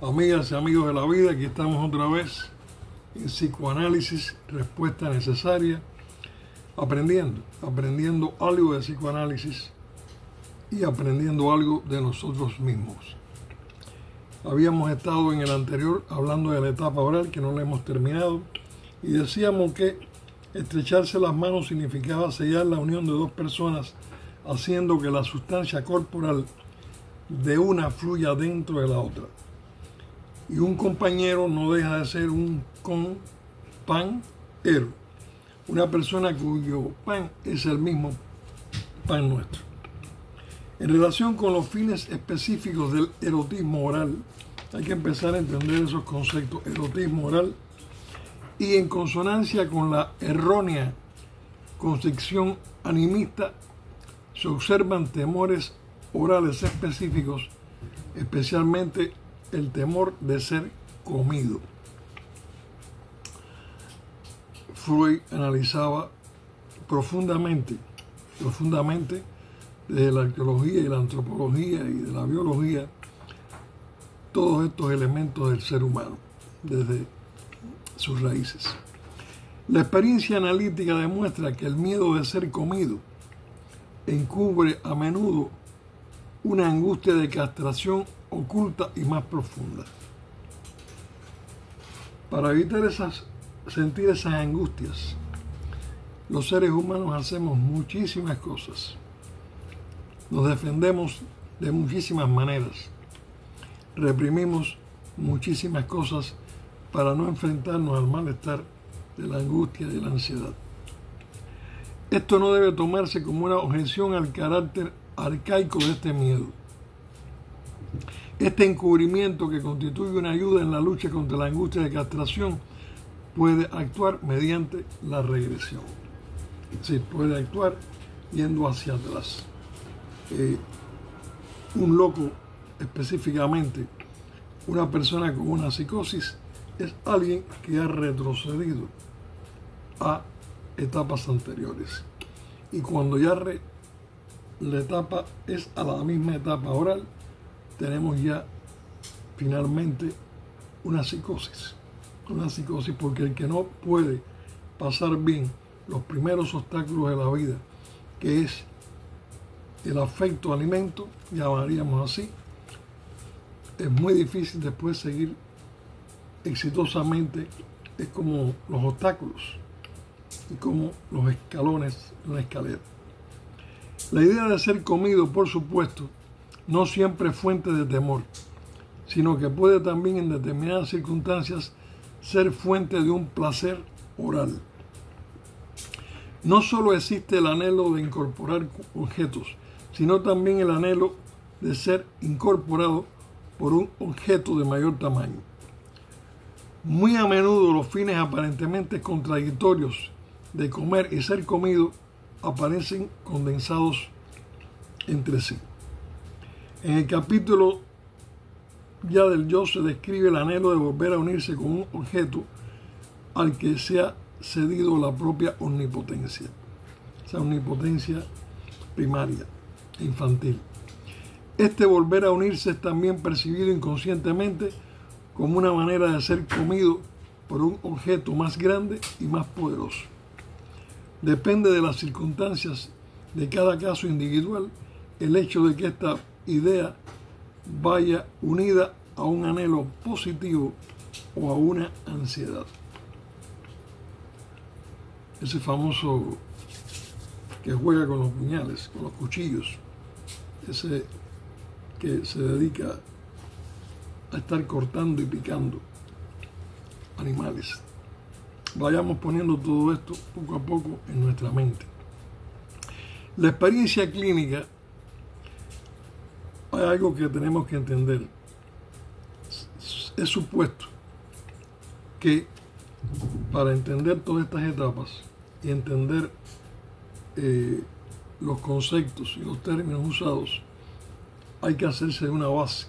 Amigas y amigos de la vida, aquí estamos otra vez en Psicoanálisis, Respuesta Necesaria, aprendiendo algo de psicoanálisis y aprendiendo algo de nosotros mismos. Habíamos estado en el anterior hablando de la etapa oral, que no la hemos terminado, y decíamos que estrecharse las manos significaba sellar la unión de dos personas, haciendo que la sustancia corporal de una fluya dentro de la otra. Y un compañero no deja de ser un compañero, una persona cuyo pan es el mismo pan nuestro. En relación con los fines específicos del erotismo oral, hay que empezar a entender esos conceptos, erotismo oral, y en consonancia con la errónea concepción animista, se observan temores orales específicos, especialmente el temor de ser comido. Freud analizaba profundamente desde la arqueología y la antropología y de la biología todos estos elementos del ser humano desde sus raíces. La experiencia analítica demuestra que el miedo de ser comido encubre a menudo una angustia de castración oculta y más profunda. Para evitar sentir esas angustias, los seres humanos hacemos muchísimas cosas. Nos defendemos de muchísimas maneras. Reprimimos muchísimas cosas para no enfrentarnos al malestar de la angustia y de la ansiedad. Esto no debe tomarse como una objeción al carácter arcaico de este miedo. Este encubrimiento, que constituye una ayuda en la lucha contra la angustia de castración, puede actuar mediante la regresión. Sí, puede actuar yendo hacia atrás. Un loco, específicamente, una persona con una psicosis, es alguien que ha retrocedido a etapas anteriores. Y cuando ya la etapa es a la misma etapa oral, tenemos ya finalmente una psicosis. Una psicosis porque el que no puede pasar bien los primeros obstáculos de la vida, que es el afecto alimento, llamaríamos así, es muy difícil después seguir exitosamente. Es como los obstáculos y como los escalones de una escalera. La idea de ser comido, por supuesto, no siempre es fuente de temor, sino que puede también en determinadas circunstancias ser fuente de un placer oral. No solo existe el anhelo de incorporar objetos, sino también el anhelo de ser incorporado por un objeto de mayor tamaño. Muy a menudo los fines aparentemente contradictorios de comer y ser comido aparecen condensados entre sí. En el capítulo ya del yo se describe el anhelo de volver a unirse con un objeto al que se ha cedido la propia omnipotencia, esa omnipotencia primaria e infantil. Este volver a unirse es también percibido inconscientemente como una manera de ser comido por un objeto más grande y más poderoso. Depende de las circunstancias de cada caso individual el hecho de que esta idea vaya unida a un anhelo positivo o a una ansiedad. Ese famoso que juega con los puñales, con los cuchillos, ese que se dedica a estar cortando y picando animales. Vayamos poniendo todo esto poco a poco en nuestra mente. La experiencia clínica, hay algo que tenemos que entender. Es supuesto que para entender todas estas etapas y entender los conceptos y los términos usados, hay que hacerse de una base.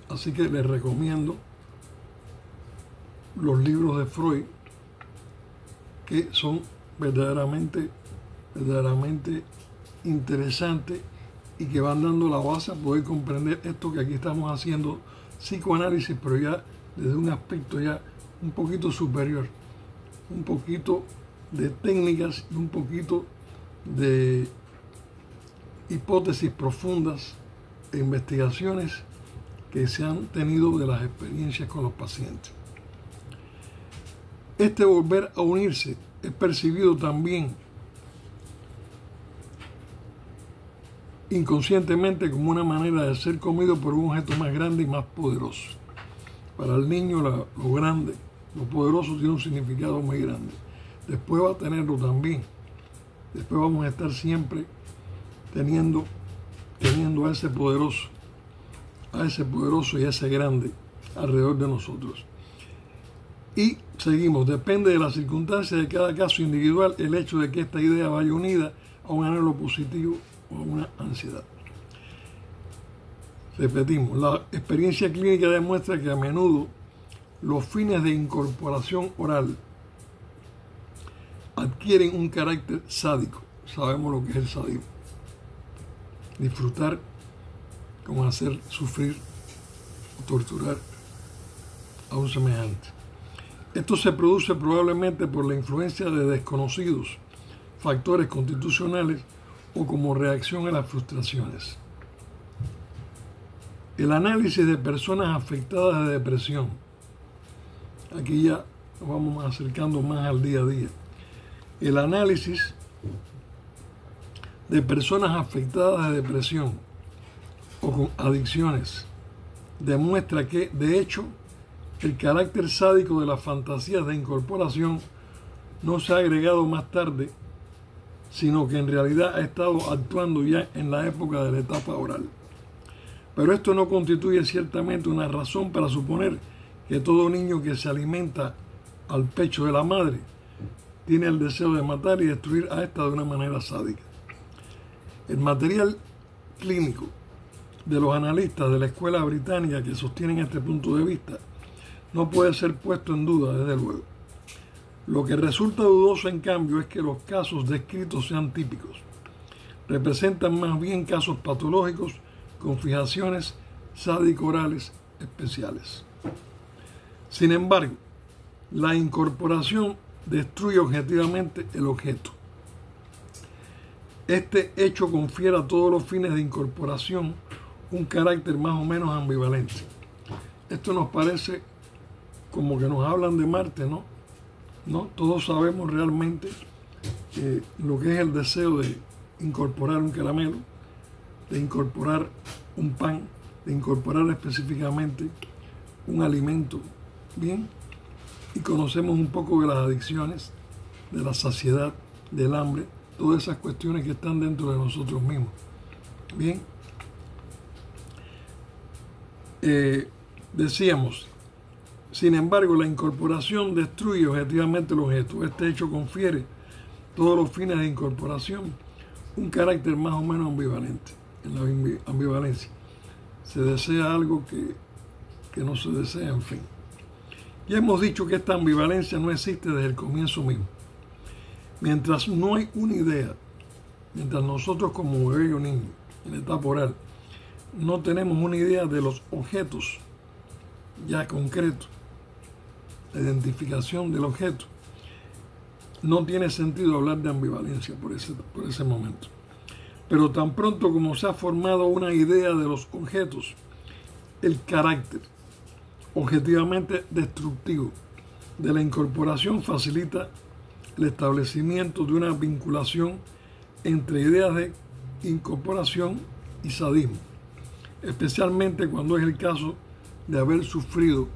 Así que les recomiendo los libros de Freud, que son verdaderamente interesantes y que van dando la base a poder comprender esto que aquí estamos haciendo psicoanálisis, pero ya desde un aspecto ya un poquito superior, un poquito de técnicas y un poquito de hipótesis profundas e investigaciones que se han tenido de las experiencias con los pacientes. Este volver a unirse es percibido también inconscientemente como una manera de ser comido por un objeto más grande y más poderoso. Para el niño lo grande, lo poderoso tiene un significado muy grande. Después va a tenerlo también. Después vamos a estar siempre teniendo a ese poderoso y a ese grande alrededor de nosotros. Y seguimos, depende de las circunstancias de cada caso individual el hecho de que esta idea vaya unida a un anhelo positivo o a una ansiedad. Repetimos, la experiencia clínica demuestra que a menudo los fines de incorporación oral adquieren un carácter sádico. Sabemos lo que es el sadismo. Disfrutar como hacer sufrir o torturar a un semejante. Esto se produce probablemente por la influencia de desconocidos factores constitucionales o como reacción a las frustraciones. El análisis de personas afectadas de depresión. Aquí ya nos vamos acercando más al día a día. El análisis de personas afectadas de depresión o con adicciones demuestra que, de hecho, el carácter sádico de las fantasías de incorporación no se ha agregado más tarde, sino que en realidad ha estado actuando ya en la época de la etapa oral. Pero esto no constituye ciertamente una razón para suponer que todo niño que se alimenta al pecho de la madre tiene el deseo de matar y destruir a esta de una manera sádica. El material clínico de los analistas de la escuela británica que sostienen este punto de vista no puede ser puesto en duda, desde luego. Lo que resulta dudoso, en cambio, es que los casos descritos sean típicos. Representan más bien casos patológicos con fijaciones sádico-orales especiales. Sin embargo, la incorporación destruye objetivamente el objeto. Este hecho confiere a todos los fines de incorporación un carácter más o menos ambivalente. Esto nos parece como que nos hablan de Marte, ¿no? Todos sabemos realmente lo que es el deseo de incorporar un caramelo, de incorporar un pan, de incorporar específicamente un alimento, ¿bien? Y conocemos un poco de las adicciones, de la saciedad, del hambre, todas esas cuestiones que están dentro de nosotros mismos, ¿bien? Decíamos, sin embargo, la incorporación destruye objetivamente el objeto. Este hecho confiere todos los fines de incorporación un carácter más o menos ambivalente. En la ambivalencia se desea algo que no se desea, en fin. Ya hemos dicho que esta ambivalencia no existe desde el comienzo mismo. Mientras no hay una idea, mientras nosotros como bebé o niño en etapa oral no tenemos una idea de los objetos ya concretos, la identificación del objeto, no tiene sentido hablar de ambivalencia por ese momento. Pero tan pronto como se ha formado una idea de los objetos, el carácter objetivamente destructivo de la incorporación facilita el establecimiento de una vinculación entre ideas de incorporación y sadismo, especialmente cuando es el caso de haber sufrido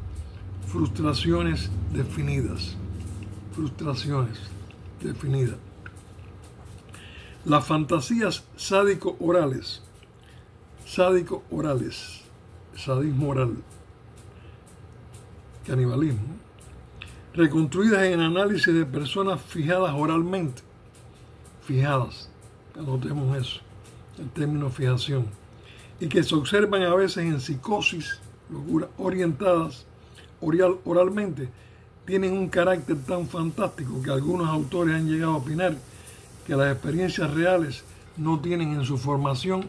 frustraciones definidas. Las fantasías sádico-orales, sadismo oral, canibalismo, reconstruidas en análisis de personas fijadas oralmente, anotemos eso, el término fijación, y que se observan a veces en psicosis, locura, orientadas oralmente, tienen un carácter tan fantástico que algunos autores han llegado a opinar que las experiencias reales no tienen en su formación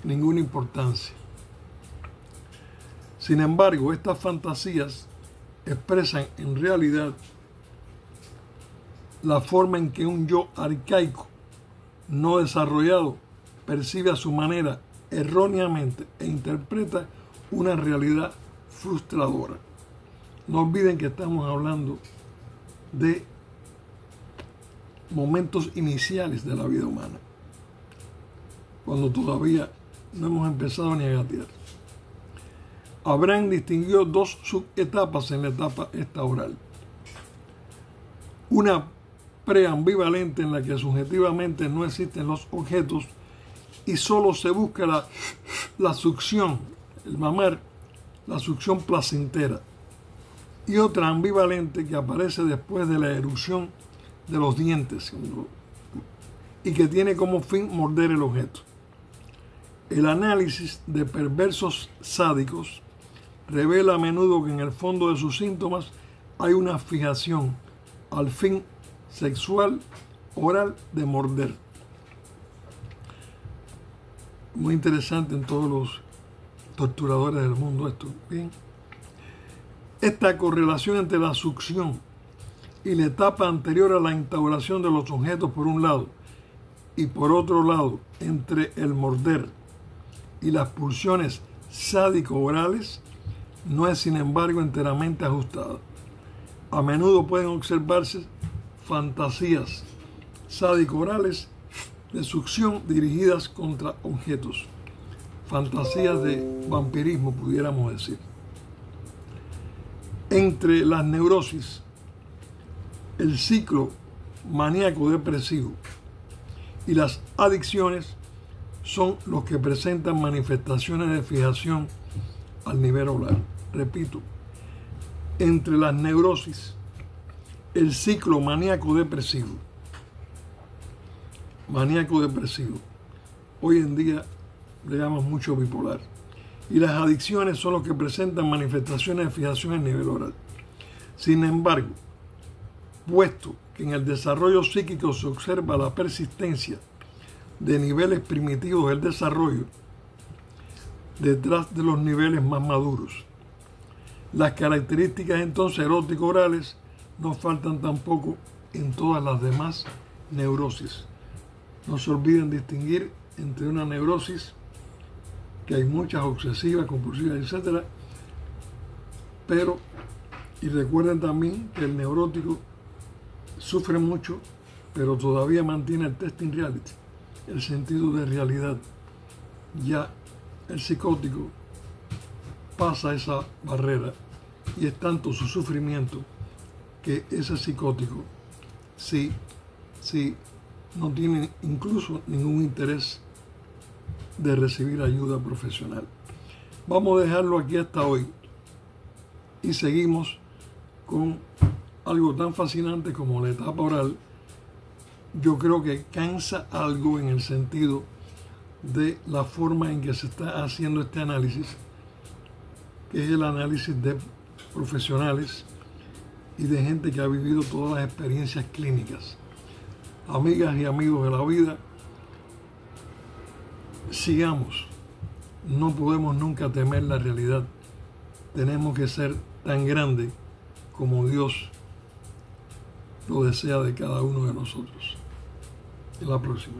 ninguna importancia. Sin embargo, estas fantasías expresan en realidad la forma en que un yo arcaico, no desarrollado, percibe a su manera erróneamente e interpreta una realidad frustradora. No olviden que estamos hablando de momentos iniciales de la vida humana, cuando todavía no hemos empezado ni a gatear. Abraham distinguió dos subetapas en la etapa esta oral. Una preambivalente en la que subjetivamente no existen los objetos y solo se busca la succión, el mamar, la succión placentera. Y otra ambivalente que aparece después de la erupción de los dientes y que tiene como fin morder el objeto. El análisis de perversos sádicos revela a menudo que en el fondo de sus síntomas hay una fijación al fin sexual oral de morder. Muy interesante en todos los torturadores del mundo esto. Bien. Esta correlación entre la succión y la etapa anterior a la instauración de los objetos por un lado y por otro lado entre el morder y las pulsiones sádico-orales no es sin embargo enteramente ajustada. A menudo pueden observarse fantasías sádico-orales de succión dirigidas contra objetos, fantasías de vampirismo pudiéramos decir. Entre las neurosis, el ciclo maníaco depresivo y las adicciones son los que presentan manifestaciones de fijación al nivel oral. Repito, entre las neurosis, el ciclo maníaco depresivo, hoy en día le llamamos mucho bipolar, y las adicciones son los que presentan manifestaciones de fijación al nivel oral. Sin embargo, puesto que en el desarrollo psíquico se observa la persistencia de niveles primitivos del desarrollo detrás de los niveles más maduros, las características entonces erótico-orales no faltan tampoco en todas las demás neurosis. No se olviden distinguir entre una neurosis, que hay muchas obsesivas, compulsivas, etc. Y recuerden también que el neurótico sufre mucho, pero todavía mantiene el testing reality, el sentido de realidad. Ya el psicótico pasa esa barrera y es tanto su sufrimiento que ese psicótico sí no tiene incluso ningún interés de recibir ayuda profesional. Vamos a dejarlo aquí hasta hoy y seguimos con algo tan fascinante como la etapa oral. Yo creo que cansa algo en el sentido de la forma en que se está haciendo este análisis, que es el análisis de profesionales y de gente que ha vivido todas las experiencias clínicas. Amigas y amigos de la vida, sigamos. No podemos nunca temer la realidad. Tenemos que ser tan grande como Dios lo desea de cada uno de nosotros. En la próxima.